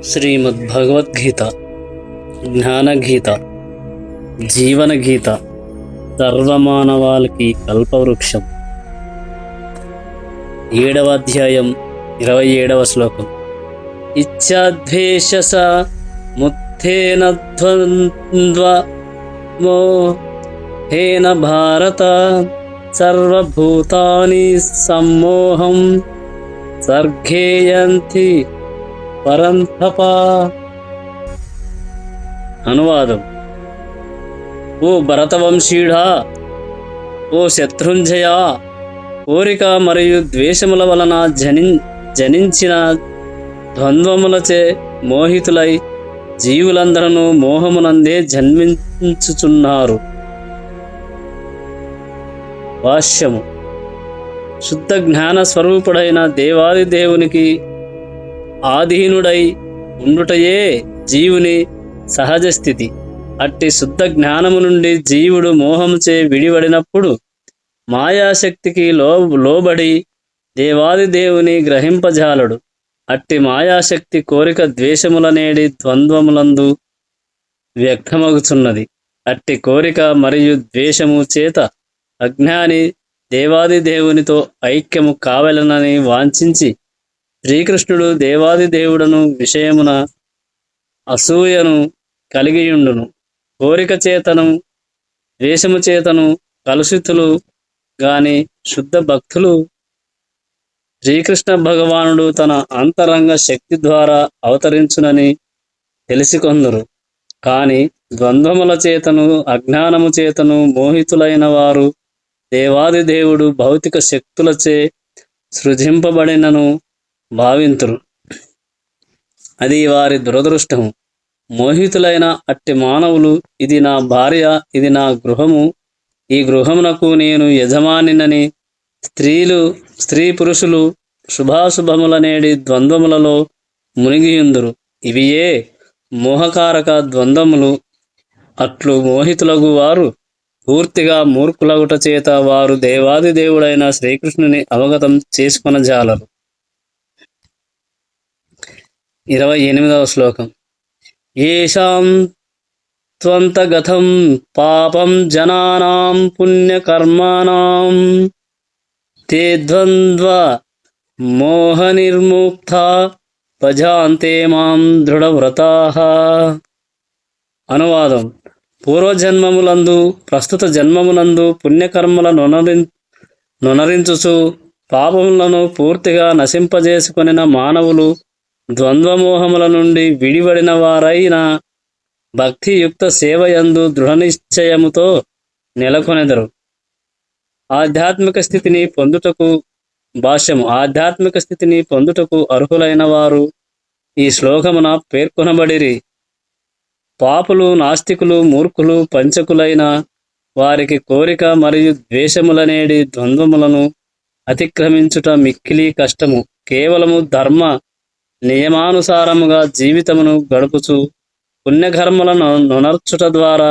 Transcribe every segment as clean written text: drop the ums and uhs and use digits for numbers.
శ్రీమద్భగవద్గీత జ్ఞానగీత జీవనగీత సర్వమానవాళికి కల్పవృక్షం. 7వ అధ్యాయం 27వ శ్లోకం. ఇచ్ఛాద్వేషస ముత్తేన ద్వంద్వ మోహేన భారత సర్వభూతాని సమ్మోహం సర్గేయంతి పరంతప. అనువాదం: ఓ భరతవంశీయుడా, ఓ శత్రుంజయ, కోరిక మరియు ద్వేషముల వలన జనించిన ద్వంద్వములచే మోహితులై జీవులందరూ మోహమునందే జన్మించుచున్నారు. భాష్యము: శుద్ధ జ్ఞాన స్వరూపుడైన దేవాది దేవునికి ఆధీనుడై ఉండుటయే జీవుని సహజ స్థితి. అట్టి శుద్ధ జ్ఞానము నుండి జీవుడు మోహముచే విడివడినప్పుడు మాయాశక్తికి లోబడి దేవాది దేవుని గ్రహింపజాలడు. అట్టి మాయాశక్తి కోరిక ద్వేషములనేడి ద్వంద్వములందు వ్యక్తమగుచున్నది. అట్టి కోరిక మరియు ద్వేషము చేత అజ్ఞాని దేవాది దేవునితో ఐక్యము కావలనని వాంఛించి శ్రీకృష్ణుడు దేవాది దేవుడను విషయమున అసూయను కలిగియుండును. కోరిక చేతను ద్వేషము చేతను కలుషితులు గాని శుద్ధ భక్తులు శ్రీకృష్ణ భగవానుడు తన అంతరంగ శక్తి ద్వారా అవతరించునని తెలిసికొందురు. కాని ద్వంద్వముల చేతను అజ్ఞానము చేతను మోహితులైన వారు దేవాది దేవుడు భౌతిక శక్తులచే సృజింపబడినను భావింతురు. అది వారి దురదృష్టము. మోహితులైన అట్టి మానవులు, ఇది నా భార్య, ఇది నా గృహము, ఈ గృహమునకు నేను యజమానినని స్త్రీ పురుషులు శుభాశుభములనేడి ద్వంద్వములలో మునిగియుందురు. ఇవియే మోహకారక ద్వంద్వములు. అట్లు మోహితులగు వారు పూర్తిగా మూర్ఖులగుట చేత వారు దేవాది దేవుడైన శ్రీకృష్ణుని అవగతం చేసుకొనజాలరు. 28వ శ్లోకం. ఏషాం త్వంతగతం పాపం జనానాం పుణ్యకర్మాణాం తే ద్వంద్వ మోహనిర్ముక్తా భజాంతే మాం దృఢవ్రతాః. అనువాదం: పూర్వజన్మములందు ప్రస్తుత జన్మమునందు పుణ్యకర్మల నొనరించుచు పాపములను పూర్తిగా నశింపజేసుకొనిన మానవులు ద్వంద్వమోహముల నుండి విడివడిన వారైన భక్తియుక్త సేవయందు దృఢనిశ్చయముతో నెలకొనెదరు. ఆధ్యాత్మిక స్థితిని పొందుటకు భాష్యము: ఆధ్యాత్మిక స్థితిని పొందుటకు అర్హులైన వారు ఈ శ్లోకమున పేర్కొనబడిరి. పాపులు, నాస్తికులు, మూర్ఖులు, పంచకులైన వారికి కోరిక మరియు ద్వేషములనేడి ద్వంద్వములను అతిక్రమించుట మిక్కిలి కష్టము. కేవలము ధర్మ నియమానుసారముగా జీవితమును గడుపుచు పుణ్యకర్మలను నొనర్చుట ద్వారా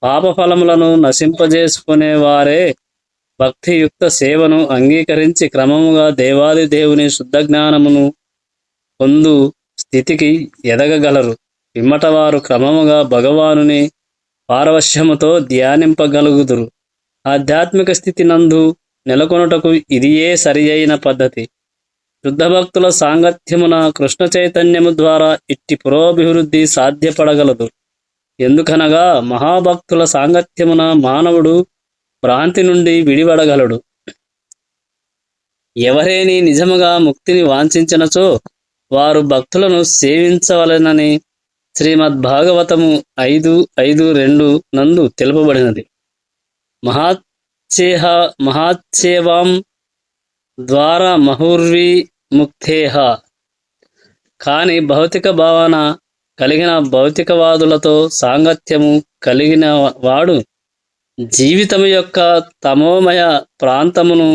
పాపఫలములను నశింపజేసుకునే వారే భక్తియుక్త సేవను అంగీకరించి క్రమముగా దేవాది దేవుని శుద్ధ జ్ఞానమును పొందు స్థితికి ఎదగగలరు. పిమ్మట వారు క్రమముగా భగవానుని పారవశ్యముతో ధ్యానింపగలుగుదురు. ఆధ్యాత్మిక స్థితి నందు నెలకొనుటకు ఇదియే సరి అయిన పద్ధతి. శుద్ధ భక్తుల సాంగత్యమున కృష్ణ చైతన్యము ద్వారా ఇట్టి పురోభివృద్ధి సాధ్యపడగలదు. ఎందుకనగా మహాభక్తుల సాంగత్యమున మానవుడు భ్రాంతి నుండి విడివడగలడు. ఎవరేని నిజముగా ముక్తిని వాంఛించినచో వారు భక్తులను సేవించవలెనని శ్రీమద్భాగవతము 5:5-2 నందు తెలుపబడినది. మహాచ్చేవాం ద్వారా మహుర్వి ముక్తేహ. కాని భౌతిక భావన కలిగిన భౌతికవాదులతో సాంగత్యము కలిగిన వాడు జీవితము యొక్క తమోమయ ప్రాంతమును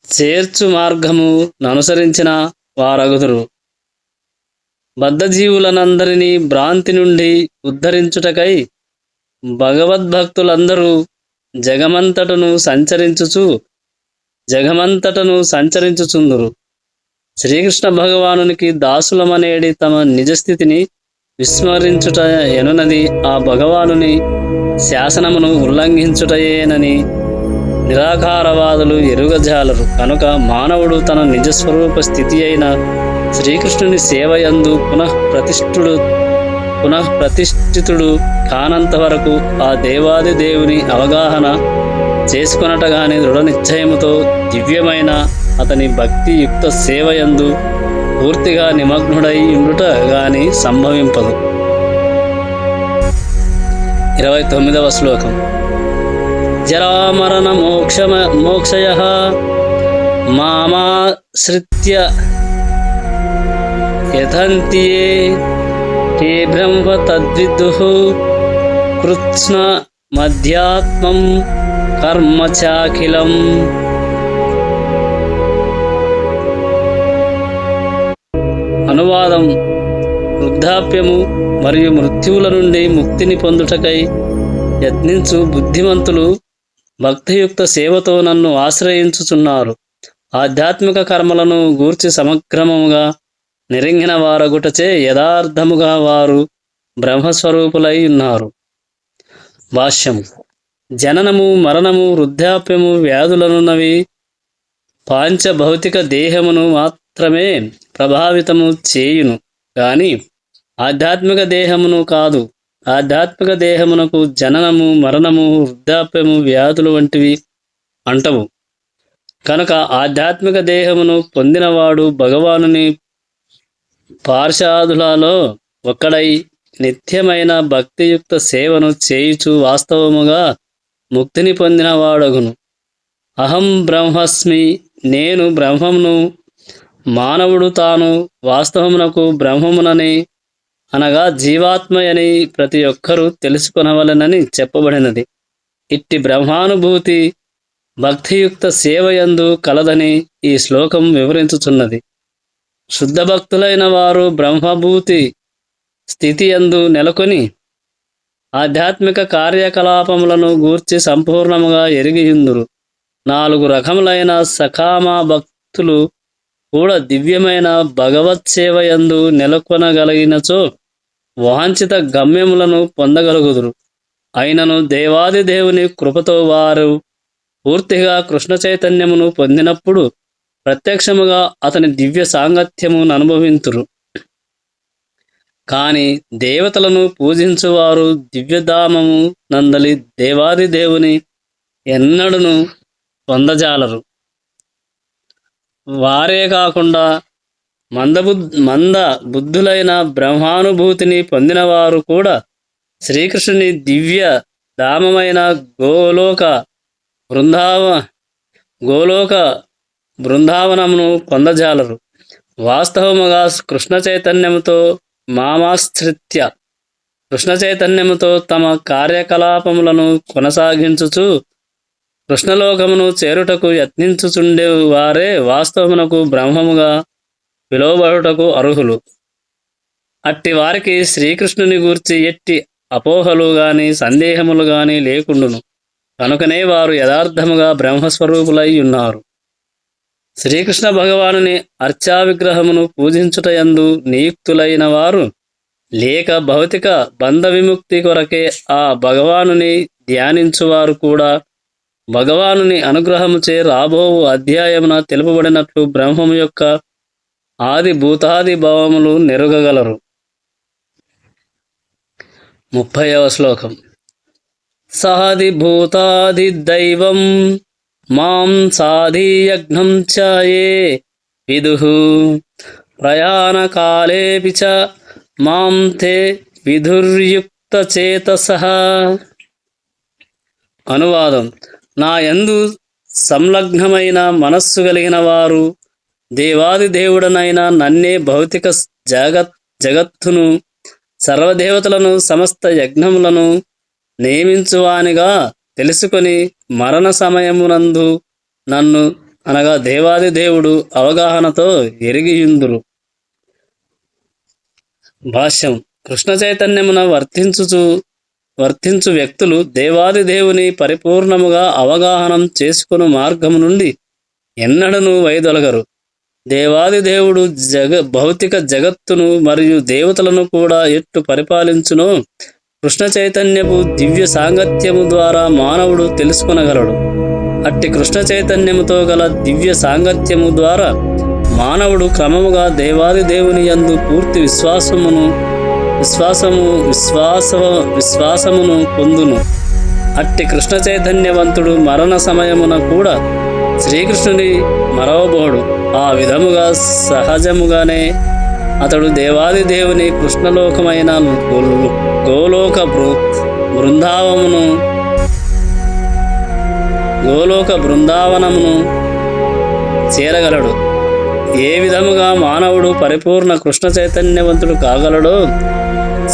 చేర్చు మార్గము ననుసరించిన వారగుదురు. బద్ధజీవులనందరినీ భ్రాంతి నుండి ఉద్ధరించుటకై భగవద్భక్తులందరూ జగమంతటను సంచరించుచుందురు. శ్రీకృష్ణ భగవానునికి దాసులమనేడి తమ నిజస్థితిని విస్మరించుట ఎనునది ఆ భగవానుని శాసనమును ఉల్లంఘించుటయేనని నిరాకారవాదులు ఎరుగజాలరు. కనుక మానవుడు తన నిజస్వరూప స్థితి అయిన శ్రీకృష్ణుని సేవయందు పునఃప్రతిష్ఠితుడు కానంత వరకు ఆ దేవాది దేవుని అవగాహన చేసుకొనట గాని దృఢ నిశ్చయముతో దివ్యమైన అతని భక్తియుక్త సేవయందు పూర్తిగా నిమగ్నుడై ఉండుట గాని సంభవింపదు. 29వ శ్లోకం. జరామరణ మోక్షయః మామాశ్రిత్య యథంతి ఏ బ్రహ్మ తద్విదుః కృత్స్న మధ్యాత్మం కర్మ చాఖిలం. అనువాదం. వృద్ధాప్యము మరియు మృత్యువుల నుండి ముక్తిని పొందుటకై యత్నించు బుద్ధిమంతులు భక్తియుక్త సేవతో నన్ను ఆశ్రయించుచున్నారు. ఆధ్యాత్మిక కర్మలను గూర్చి సమగ్రముగా నిరింగిన వారగుటచే యథార్థముగా వారు బ్రహ్మస్వరూపులై ఉన్నారు. భాష్యం. జననము, మరణము, వృద్ధాప్యము, వ్యాధులనున్నవి పాంచభౌతిక దేహమును మాత్రమే ప్రభావితము చేయును గాని ఆధ్యాత్మిక దేహమును కాదు. ఆధ్యాత్మిక దేహమునకు జననము, మరణము, వృద్ధాప్యము, వ్యాధులు వంటివి అంటవు. కనుక ఆధ్యాత్మిక దేహమును పొందినవాడు భగవానుని పార్షాదులలో ఒక్కడై నిత్యమైన భక్తియుక్త సేవను చేయుచు వాస్తవముగా ముక్తిని పొందినవాడగును. అహం బ్రహ్మస్మి, నేను బ్రహ్మమును. మానవుడు తాను వాస్తవమునకు బ్రహ్మమునని అనగా జీవాత్మయని ప్రతి ఒక్కరూ తెలుసుకొనవలెనని చెప్పబడినది. ఇట్టి బ్రహ్మానుభూతి భక్తియుక్త సేవయందు కలదని ఈ శ్లోకం వివరించుచున్నది. శుద్ధ భక్తులైన వారు బ్రహ్మభూతి స్థితియందు నెలకొని ఆధ్యాత్మిక కార్యకలాపములను గూర్చి సంపూర్ణముగా ఎరిగియుందురు. 4 రకములైన సకామ భక్తులు కూడా దివ్యమైన భగవత్ సేవయందు నెలకొనగలిగినచో వాంఛిత గమ్యములను పొందగలుగుదురు. అయినను దేవాది దేవుని కృపతో వారు పూర్తిగా కృష్ణ చైతన్యమును పొందినప్పుడు ప్రత్యక్షముగా అతని దివ్య సాంగత్యమును అనుభవింతురు. కాని దేవతలను పూజించువారు దివ్యధామము నందలి దేవాది దేవుని ఎన్నడను పొందజాలరు. వారే కాకుండా మంద బుద్ధులైన బ్రహ్మానుభూతిని పొందినవారు కూడా శ్రీకృష్ణుని దివ్య ధామమైన గోలోక బృందావనమును పొందజాలరు. వాస్తవముగా కృష్ణ చైతన్యముతో మామాశ్రిత్య కృష్ణ చైతన్యముతో తమ కార్యకలాపములను కొనసాగించుచు కృష్ణలోకమును చేరుటకు యత్నించుచుండే వారే వాస్తవమునకు బ్రహ్మముగా పిలువబడుటకు అర్హులు. అట్టి వారికి శ్రీకృష్ణుని గూర్చి ఎట్టి అపోహలు గాని సందేహములు గాని లేకుండును. కనుకనే వారు యథార్థముగా బ్రహ్మస్వరూపులై ఉన్నారు. శ్రీకృష్ణ భగవానుని అర్చా విగ్రహమును పూజించుటయందు నియుక్తులైన వారు లేక భౌతిక బంధ విముక్తి కొరకే ఆ భగవానుని ధ్యానించువారు కూడా భగవానుని అనుగ్రహముచే రాబోవు అధ్యాయమున తెలుపబడినట్లు బ్రహ్మము యొక్క ఆది భూతాది భావములు నెరుగగలరు. 30వ శ్లోకం. సాది భూతాది దైవం మాం సాధియజ్ఞం చే విదుః ప్రయాణకాలేపి చ మాం తే విధుర్యుక్త చేతసః. అనువాదం. నా యందు సంలగ్నమైన మనస్సు కలిగిన వారు దేవాది దేవుడనైన నన్నే భౌతిక జగత్తును సర్వదేవతలను సమస్త యజ్ఞములను నియమించువానిగా తెలుసుకొని మరణ సమయమునందు నన్ను అనగా దేవాది దేవుడు అవగాహనతో ఎరిగియుందురు. భాష్యం. కృష్ణ చైతన్యమున వర్తించు వ్యక్తులు దేవాది దేవుని పరిపూర్ణముగా అవగాహనం చేసుకుని మార్గము నుండి ఎన్నడను వైదొలగరు. దేవాది దేవుడు భౌతిక జగత్తును మరియు దేవతలను కూడా ఎట్టు పరిపాలించునో కృష్ణ చైతన్యపు దివ్య సాంగత్యము ద్వారా మానవుడు తెలుసుకొనగలడు. అట్టి కృష్ణ చైతన్యముతో గల దివ్య సాంగత్యము ద్వారా మానవుడు క్రమముగా దేవాది దేవుని యందు పూర్తి విశ్వాసమును పొందును. అట్టి కృష్ణ చైతన్యవంతుడు మరణ సమయమున కూడా శ్రీకృష్ణుని మరవబోడు. ఆ విధముగా సహజముగానే అతడు దేవాది దేవుని కృష్ణలోకమైన గోలోక బృందావనమును చేరగలడు. ఏ విధముగా మానవుడు పరిపూర్ణ కృష్ణ చైతన్యవంతుడు కాగలడో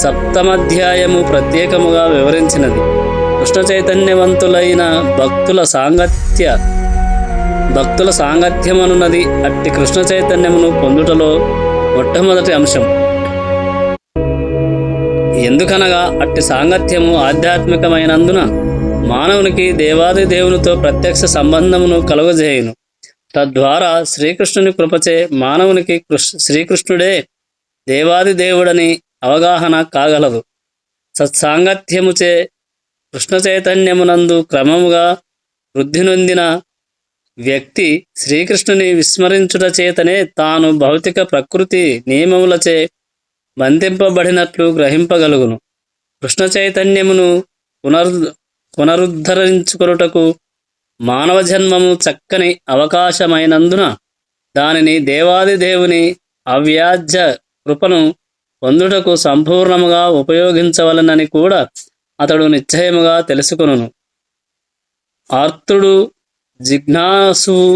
సప్తమాధ్యాయము ప్రత్యేకముగా వివరించినది. కృష్ణ చైతన్యవంతులైన భక్తుల సాంగత్యమనున్నది అట్టి కృష్ణ చైతన్యమును పొందుటలో మొట్టమొదటి అంశం. ఎందుకనగా అట్టి సాంగత్యము ఆధ్యాత్మికమైనందున మానవునికి దేవాది దేవునితో ప్రత్యక్ష సంబంధమును కలుగజేయును. తద్వారా శ్రీకృష్ణుని కృపచే మానవునికి శ్రీకృష్ణుడే దేవాది దేవుడని అవగాహన కాగలదు. సత్సాంగత్యముచే కృష్ణ చైతన్యమునందు క్రమముగా వృద్ధి నొందిన వ్యక్తి శ్రీకృష్ణుని విస్మరించుట చేతనే తాను భౌతిక ప్రకృతి నియమములచే బంధింపబడినట్లు గ్రహింపగలుగును. కృష్ణ చైతన్యమును పునరుద్ధరించుకొనుటకు మానవ జన్మము చక్కని అవకాశమైనందున దానిని దేవాది దేవుని అవ్యాజ్య కృపను పొందుటకు సంపూర్ణముగా ఉపయోగించవలనని కూడా అతడు నిశ్చయముగా తెలుసుకొనును. ఆర్తుడు, జిజ్ఞాసువు,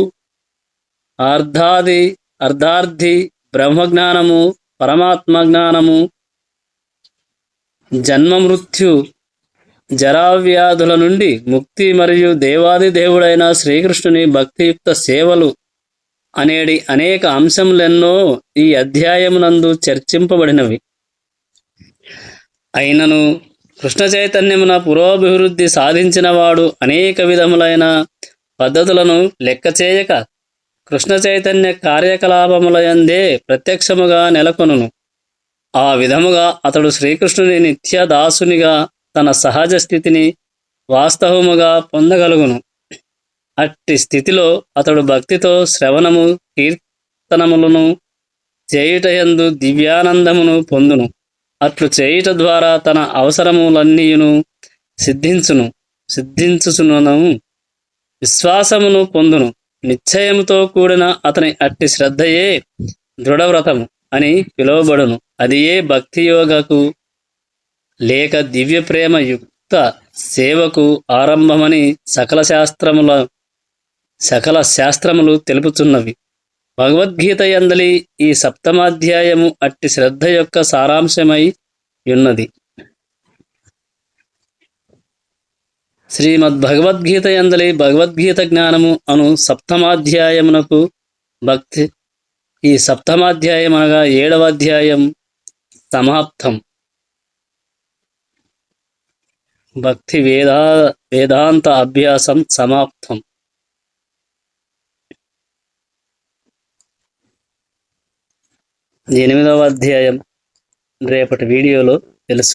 అర్ధార్థి బ్రహ్మజ్ఞానము, పరమాత్మ జ్ఞానము, జన్మ మృత్యు జరావ్యాధుల నుండి ముక్తి మరియు దేవాది దేవుడైన శ్రీకృష్ణుని భక్తియుక్త సేవలు అనేడి అనేక అంశములెన్నో ఈ అధ్యాయమునందు చర్చింపబడినవి. అయినను కృష్ణ చైతన్యమున పురోభివృద్ధి సాధించినవాడు అనేక విధములైన పద్ధతులను లెక్కచేయక కృష్ణ చైతన్య కార్యకలాపములయందే ప్రత్యక్షముగా నెలకొనును. ఆ విధముగా అతడు శ్రీకృష్ణుని నిత్యదాసునిగా తన సహజ స్థితిని వాస్తవముగా పొందగలుగును. అట్టి స్థితిలో అతడు భక్తితో శ్రవణము, కీర్తనములను చేయుటయందు దివ్యానందమును పొందును. అట్లు చేయుట ద్వారా తన అవసరములన్నీయును సిద్ధించుచును విశ్వాసమును పొందును. నిశ్చయముతో కూడిన అతని అట్టి శ్రద్ధయే దృఢవ్రతము అని పిలువబడును. అది ఏ భక్తియోగకు లేక దివ్య ప్రేమ యుక్త సేవకు ఆరంభమని సకల శాస్త్రములు తెలుపుచున్నవి. భగవద్గీత యందలి ఈ సప్తమాధ్యాయము అట్టి శ్రద్ధ యొక్క సారాంశమై ఉన్నది. శ్రీమద్భగవద్గీత యందలి భగవద్గీత జ్ఞానము అను సప్తమాధ్యాయమునకు భక్తి ఈ సప్తమాధ్యాయం అనగా 7వ అధ్యాయం సమాప్తం. భక్తి వేదాంత అభ్యాసం సమాప్తం. 8వ అధ్యాయం రేపటి వీడియోలో తెలుసు.